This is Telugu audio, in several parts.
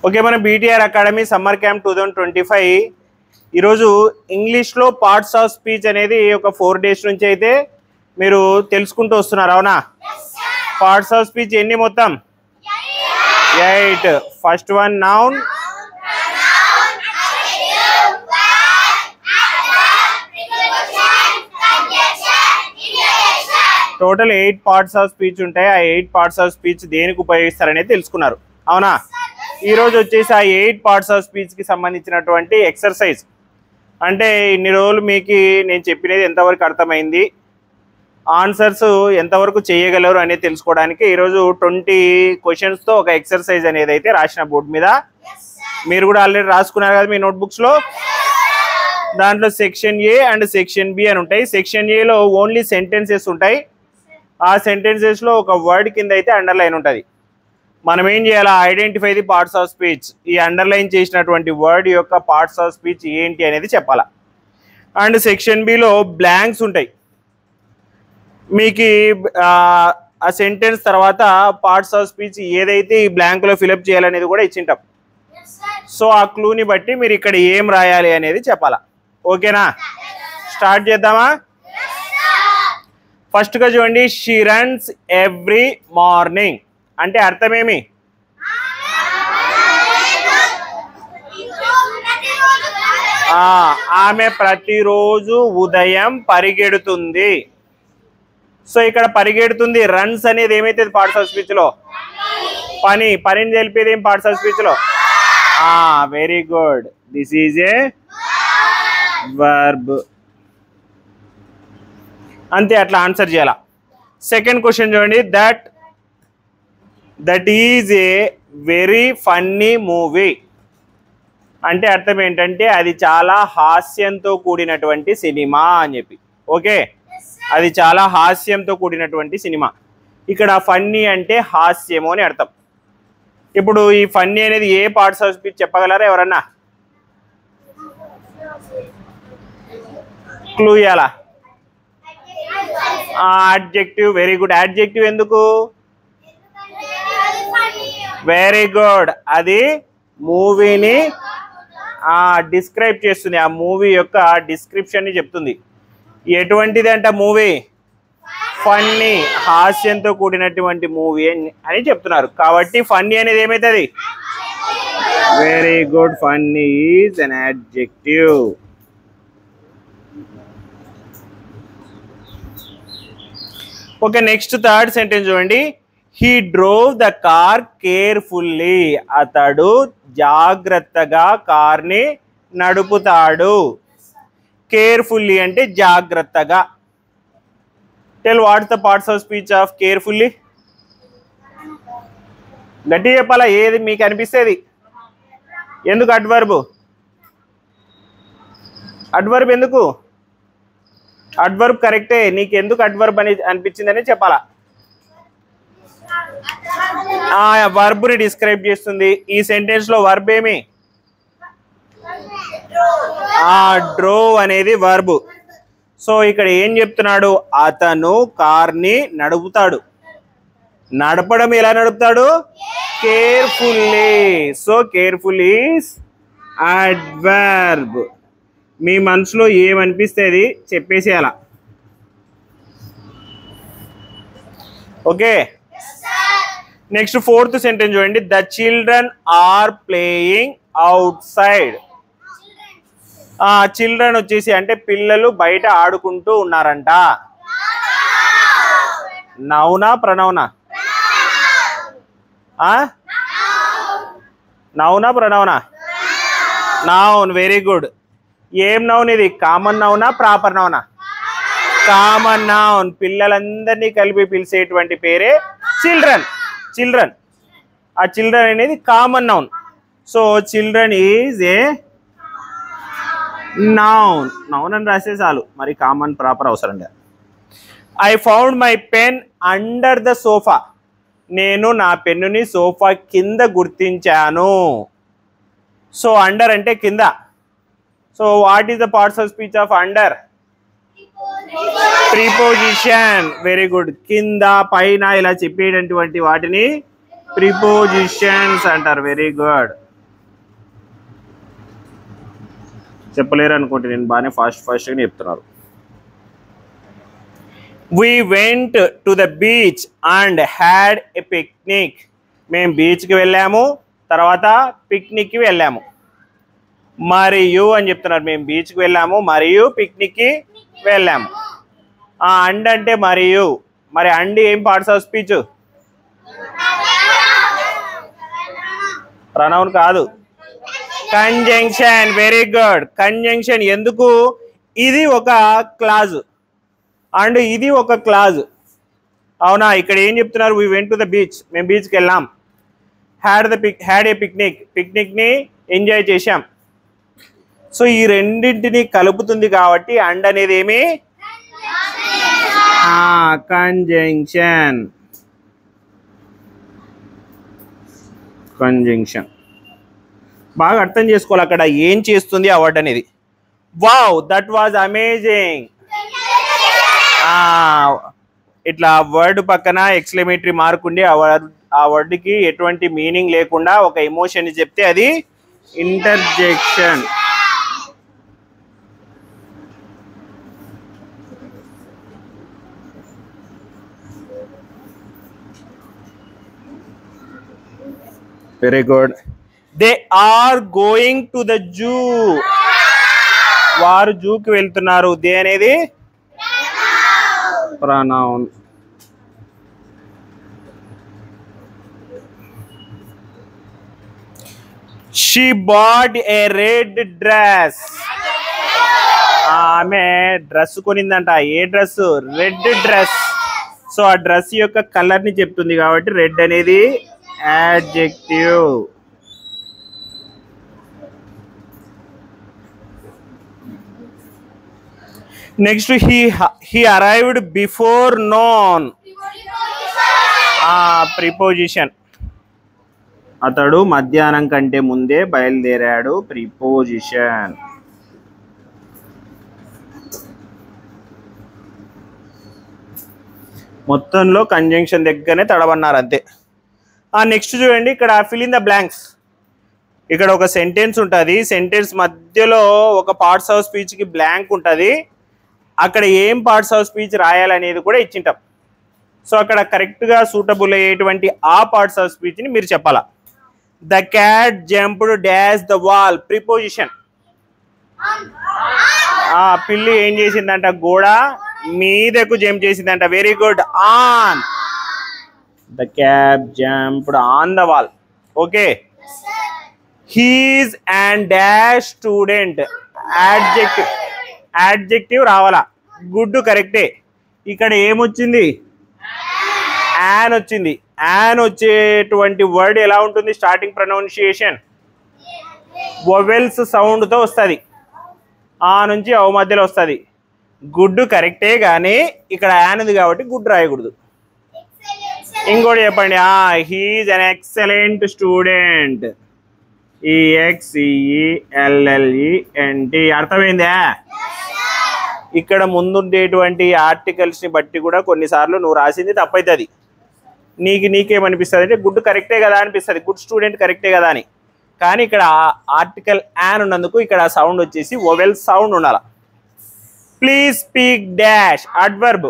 ఓకే, మన బీటీఆర్ అకాడమీ సమ్మర్ క్యాంప్ 2025 ఈరోజు ఇంగ్లీష్లో పార్ట్స్ ఆఫ్ స్పీచ్ అనేది ఒక 4 days నుంచి అయితే మీరు తెలుసుకుంటూ వస్తున్నారు, అవునా? పార్ట్స్ ఆఫ్ స్పీచ్ ఎన్ని మొత్తం? 8. First one noun, total 8 parts of speech ఉంటాయి. ఆ 8 పార్ట్స్ ఆఫ్ స్పీచ్ దేనికి ఉపయోగిస్తారనేది తెలుసుకున్నారు, అవునా? ఈరోజు వచ్చేసి ఆ 8 పార్ట్స్ ఆఫ్ స్పీచ్కి సంబంధించినటువంటి ఎక్సర్సైజ్. అంటే ఇన్ని రోజులు మీకు నేను చెప్పినది ఎంతవరకు అర్థమైంది, ఆన్సర్స్ ఎంతవరకు చేయగలరు అనేది తెలుసుకోవడానికి ఈరోజు 20 క్వశ్చన్స్తో ఒక ఎక్సర్సైజ్ అనేది అయితే రాసిన బోర్డు మీద. మీరు కూడా ఆల్రెడీ రాసుకున్నారు కదా మీ నోట్బుక్స్లో. దాంట్లో section A and section B అని ఉంటాయి. సెక్షన్ ఏలో ఓన్లీ సెంటెన్సెస్ ఉంటాయి. ఆ సెంటెన్సెస్లో ఒక వర్డ్ కింద అయితే అండర్లైన్ ఉంటుంది. మనం ఏం చేయాలి? Identify the parts of speech. ఈ అండర్లైన్ చేసినటువంటి వర్డ్ యొక్క పార్ట్స్ ఆఫ్ స్పీచ్ ఏంటి అనేది చెప్పాలా. అండ్ సెక్షన్ బిలో బ్లాంక్స్ ఉంటాయి. మీకు ఆ సెంటెన్స్ తర్వాత పార్ట్స్ ఆఫ్ స్పీచ్ ఏదైతే ఈ బ్లాంక్లో ఫిలప్ చేయాలనేది కూడా ఇచ్చింటాం. సో ఆ క్లూని బట్టి మీరు ఇక్కడ ఏం రాయాలి అనేది చెప్పాలా. ఓకేనా? స్టార్ట్ చేద్దామా? ఫస్ట్గా చూడండి, షీ రన్స్ ఎవ్రీ మార్నింగ్ అంటే అర్థమేమి? ఆమె ప్రతిరోజు ఉదయం పరిగెడుతుంది. సో ఇక్కడ పరిగెడుతుంది, రన్స్ అనేది ఏమైతే పార్ట్స్ ఆఫ్ స్పీచ్లో? పనిని తెలిపేది ఏం పార్ట్స్ ఆఫ్ స్పీచ్లో? Very good, this is a verb. అంతే, అట్లా ఆన్సర్ చేయాల. సెకండ్ క్వశ్చన్ చూడండి, that is a very funny movie అంటే అర్థం ఏంటంటే అది చాలా హాస్యంతో కూడినటువంటి సినిమా అని చెప్పి. ఓకే, అది చాలా హాస్యంతో కూడినటువంటి సినిమా. ఇక్కడ ఫన్నీ అంటే హాస్యము అని అర్థం. ఇప్పుడు ఈ ఫన్నీ అనేది ఏ పార్ట్స్ ఆఫ్ స్పీచ్ చెప్పగలరా ఎవరన్నా? క్లూ ఇవ్వాలా? అడ్జెక్టివ్. Very good. అడ్జెక్టివ్ ఎందుకు? వెరీ గుడ్, అది మూవీని డిస్క్రైబ్ చేస్తుంది. ఆ మూవీ యొక్క డిస్క్రిప్షన్ని చెప్తుంది. ఎటువంటిది అంట మూవీ? ఫన్నీ, హాస్యంతో కూడినటువంటి మూవీ అని చెప్తున్నారు. కాబట్టి ఫన్నీ అనేది ఏమవుతుంది? Very good, funny is an adjective. Okay, next third sentence చూడండి, he drove the car carefully. అతడు జాగ్రత్తగా కార్ని నడుపుతాడు. కేర్ఫుల్లీ అంటే జాగ్రత్తగా. Tell what's the parts of speech of carefully? గట్టి చెప్పాలా, ఏది మీకు అనిపిస్తుంది. ఎందుకు అడ్వర్బ్? అడ్వర్బ్ ఎందుకు? అడ్వర్బ్ కరెక్టే. నీకు ఎందుకు అడ్వర్బ్ అని అనిపించిందని చెప్పాలా. వర్బ్ని డిస్క్రైబ్ చేస్తుంది. ఈ సెంటెన్స్ లో వర్బ్ ఏమి? డ్రోవ్ అనేది వర్బ్. సో ఇక్కడ ఏం చెప్తున్నాడు? అతను కార్ని నడుపుతాడు. నడపడం ఎలా నడుపుతాడు? Carefully. So careful is adverb. మీ మనసులో ఏమనిపిస్తుంది చెప్పేసి అలా. ఓకే, నెక్స్ట్ ఫోర్త్ సెంటెన్స్ చూడండి, the children are playing outside. Children వచ్చేసి అంటే పిల్లలు బయట ఆడుకుంటూ ఉన్నారంట. నౌనా ప్రనౌనా? నౌనా ప్రనౌనా? నౌన్. Very good. ఏం నౌన్ ఇది? కామన్ నౌనా ప్రాపర్ నౌనా? Common noun. పిల్లలందరినీ కలిపి పిలిచేటువంటి పేరే చిల్డ్రన్. చిల్డ్రన్, ఆ చిల్డ్రన్ అనేది common noun. So children is a noun. Noun అని రాసే చాలు, మరి కామన్ ప్రాపర్ అవసరం లేదు. I found my pen under the sofa. నేను నా పెన్నుని సోఫా కింద గుర్తించాను. సో అండర్ అంటే కింద. So what is the parts of speech of under? Preposition. Very good. కింద పైన ఇలా చెప్పేటటువంటి వాటిని ప్రిపోజిషన్స్ అంటారు. Very good. చెప్పలేరు అనుకుంటే నేను బాగానే ఫాస్ట్గా చెప్తున్నారు. We went to the beach and had a picnic. మేము బీచ్కి వెళ్ళాము, తర్వాత పిక్నిక్కి వెళ్ళాము. మరియు అని చెప్తున్నారు. మేము బీచ్కి వెళ్ళాము మరియు పిక్నిక్కి వెళ్ళాము. అండ్ అంటే మరియు, మరి అండ్ ఏం పార్ట్స్ ఆఫ్ స్పీచ్? ప్రొనౌన్ కాదు, కంజంక్షన్. Very good. కంజంక్షన్. ఎందుకు? ఇది ఒక క్లాజ్ అండ్ ఇది ఒక క్లాజ్. అవునా? ఇక్కడ ఏం చెప్తున్నారు? We went to the beach, మేము బీచ్కి వెళ్ళాం. హ్యాడ్ ఏ పిక్నిక్, పిక్నిక్ని ఎంజాయ్ చేశాం. సో ఈ రెండింటిని కలుపుతుంది కాబట్టి అండ్ అనేది ఏమి? కంజంక్షన్. కంజంక్షన్ బాగా అర్థం చేసుకోవాలి అక్కడ ఏం చేస్తుంది ఆ వర్డ్ అనేది. Wow, that was amazing. ఇట్లా వర్డ్ పక్కన ఎక్స్క్లమేటరీ మార్క్ ఉండి ఆ వర్డ్కి ఎటువంటి మీనింగ్ లేకుండా ఒక ఎమోషన్ చెప్తే అది interjection. Very good. They are going to the zoo. వారు జూకి వెళ్తున్నారు. దే అనేది pronoun. She bought a red dress. ఆమె డ్రెస్ కొనిందంట. ఏ డ్రెస్? Red dress. సో ఆ డ్రెస్ యొక్క కలర్ ని చెప్తుంది కాబట్టి రెడ్ అనేది adjective. Next he arrived before noon. Preposition. అతడు మధ్యాహ్నం కంటే ముందే బయలుదేరాడు. ప్రిపోజిషన్. మొత్తంలో కంజంక్షన్ దగ్గరనే తడబన్నారు అంతే. నెక్స్ట్ చూడండి, ఇక్కడ ఫిల్ ఇన్ ద బ్లాంక్స్. ఇక్కడ ఒక సెంటెన్స్ ఉంటుంది. సెంటెన్స్ మధ్యలో ఒక పార్ట్స్ ఆఫ్ స్పీచ్కి బ్లాంక్ ఉంటుంది. అక్కడ ఏం పార్ట్స్ ఆఫ్ స్పీచ్ రాయాలనేది కూడా ఇచ్చింటాం. సో అక్కడ కరెక్ట్గా సూటబుల్ అయ్యేటువంటి ఆ పార్ట్స్ ఆఫ్ స్పీచ్ని మీరు చెప్పాలా. The cat jumped dash the wall. Preposition. పిల్లి ఏం చేసిందంట? గోడ మీదకు జంప్ చేసిందంట. Very good. On. The cat jumped on the wall. Okay. He's and dash student. Adjective. Adjective రావాలా. గుడ్ కరెక్టే. ఇక్కడ ఏమొచ్చింది? యాన్ వచ్చింది. యాన్ వచ్చేటువంటి వర్డ్ ఎలా ఉంటుంది? స్టార్టింగ్ ప్రొనౌన్సియేషన్ వొవెల్స్ సౌండ్తో వస్తుంది. ఆ నుంచి అవ మధ్యలో వస్తుంది. గుడ్ కరెక్టే, కానీ ఇక్కడ యాన్ ఉంది కాబట్టి గుడ్ రాయకూడదు. ఇంకోటి చెప్పండి. He is an excellent student. EXCELLENT. అర్థమైందా? ఇక్కడ ముందుండేటువంటి ఆర్టికల్స్ని బట్టి కూడా కొన్నిసార్లు నువ్వు రాసింది తప్పవుతుంది. నీకేమనిపిస్తుంది అంటే గుడ్ కరెక్టే కదా అనిపిస్తుంది, గుడ్ స్టూడెంట్ కరెక్టే కదా అని. కానీ ఇక్కడ ఆర్టికల్ యాన్ ఉన్నందుకు ఇక్కడ సౌండ్ వచ్చేసి వొవెల్ సౌండ్ ఉండాలి. Please speak dash. Adverb.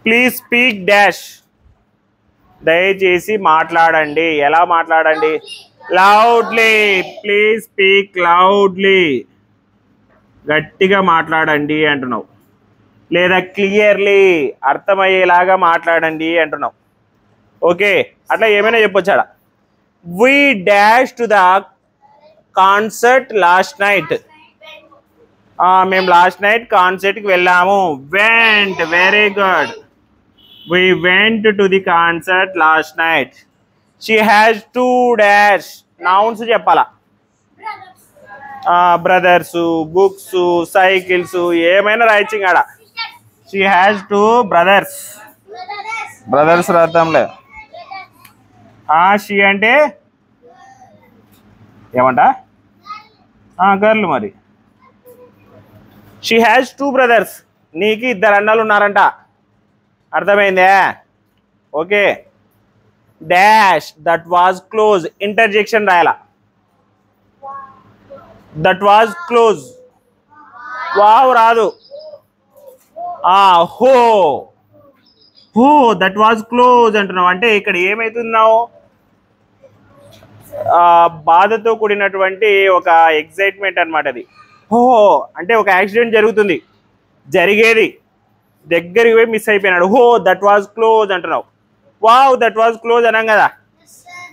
Please speak dash. దయచేసి మాట్లాడండి. ఎలా మాట్లాడండి? లౌడ్లీ. Please speak loudly. గట్టిగా మాట్లాడండి అంటున్నావు. లేదా క్లియర్లీ, అర్థమయ్యేలాగా మాట్లాడండి అంటున్నావు. ఓకే, అట్లా ఏమైనా చెప్పొచ్చాడా. We dash to the concert last night. మేము లాస్ట్ నైట్ కాన్సర్ట్కి వెళ్ళాము. Went. Very good. We went to the concert last night. She has 2 dash. Nouns చెప్పాలా. బ్రదర్స్, బుక్స్, సైకిల్స్, ఏమైనా రాయొచ్చు ఆడ. She has 2 brothers. బ్రదర్స్ రాద్దాంలే. షీ అంటే ఏమంట? గర్ల్. మరి షీ హ్యాస్ 2 బ్రదర్స్. నీకు 2 అన్నలు ఉన్నారంట. అర్థమైందే? Okay. Dash that was close. Interjection రాయాల. That was close. వావ్ రాదు. హో హో దట్ వాజ్ క్లోజ్ అంటున్నావు. అంటే ఇక్కడ ఏమైతున్నావు, బాధతో కూడినటువంటి ఒక ఎక్సైట్మెంట్ అనమాట అది. హో అంటే ఒక యాక్సిడెంట్ జరుగుతుంది, జరిగేది దగ్గరికి పోయి మిస్ అయిపోయినాడు. హో దట్ వాజ్ క్లోజ్ అంటున్నావు. వావ్ దట్ వాజ్ క్లోజ్ అన్నాం కదా,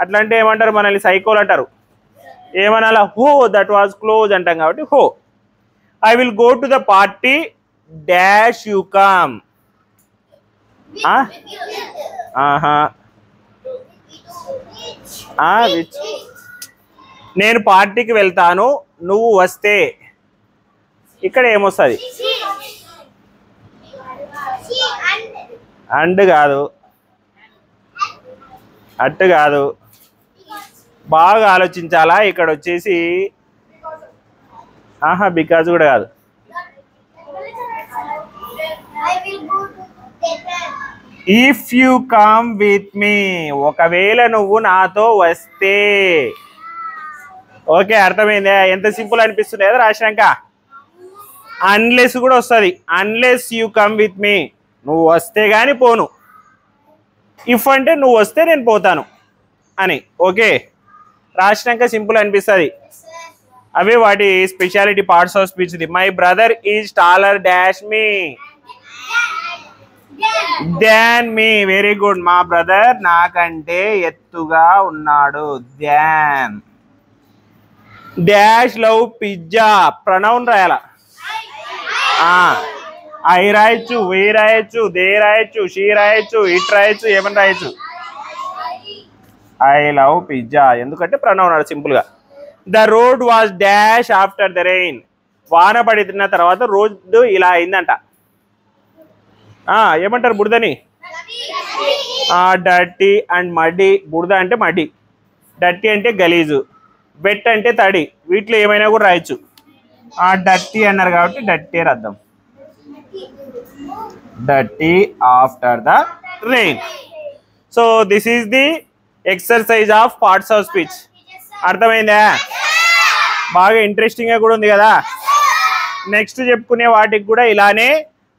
అట్లా అంటే ఏమంటారు, మనల్ని సైకోలు అంటారు. ఏమనాలా, హో దట్ వాజ్ క్లోజ్ అంటాం కాబట్టి హో. I will go to the party dash you come. నేను పార్టీకి వెళ్తాను, నువ్వు వస్తే. ఇక్కడ ఏమొస్తుంది, అండ్ కాదు, అట్టు కాదు, బాగా ఆలోచించాలా. ఇక్కడ వచ్చేసి బికాజ్ కూడా కాదు. If you come with me, ఒకవేళ నువ్వు నాతో వస్తే. ఓకే, అర్థమైందా? ఎంత సింపుల్ అనిపిస్తుంది కదా రాసినాక. అన్లెస్ కూడా వస్తుంది, unless you come with me, నువ్వు వస్తే కానీ పోను. ఇఫ్ అంటే నువ్వు వస్తే నేను పోతాను అని. ఓకే, రాసినాక సింపుల్ అనిపిస్తుంది. అవే వాటి speciality parts of speech. My brother is taller dash me than me. Very good, మా బ్రదర్ నాకంటే ఎత్తుగా ఉన్నాడు. Than. Dash love pizza, pronoun రాయాల. ఐ రాయొచ్చు, వీ రాయొచ్చు, దే రాయొచ్చు, షీ రాయొచ్చు, ఇట్ రాయొచ్చు, ఏమని రాయొచ్చు. ఐ లవ్ పిజ్జా ఎందుకంటే ప్రొనౌన్ సింపుల్ గా. The road was dash after the rain, వాన పడిన తర్వాత రోడ్డు ఇలా అయిందంట. ఏమంటారు బురదని? Dirty and muddy. బురద అంటే మడ్డీ, డర్టీ అంటే గలీజు, వెట్ అంటే తడి. వీటిలో ఏమైనా కూడా రాయొచ్చు. డర్టీ అన్నారు కాబట్టి డర్టీ అని అర్థం. Dirty after the rain. So this is the exercise of parts of speech. అర్థమైందా? బాగా ఇంట్రెస్టింగ్గా కూడా ఉంది కదా. నెక్స్ట్ చెప్పుకునే వాటికి కూడా ఇలానే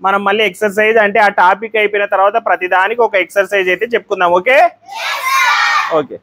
మనం మళ్ళీ ఎక్సర్సైజ్, అంటే ఆ టాపిక్ అయిపోయిన తర్వాత ప్రతిదానికి ఒక ఎక్సర్సైజ్ అయితే చెప్పుకుందాం. Okay okay.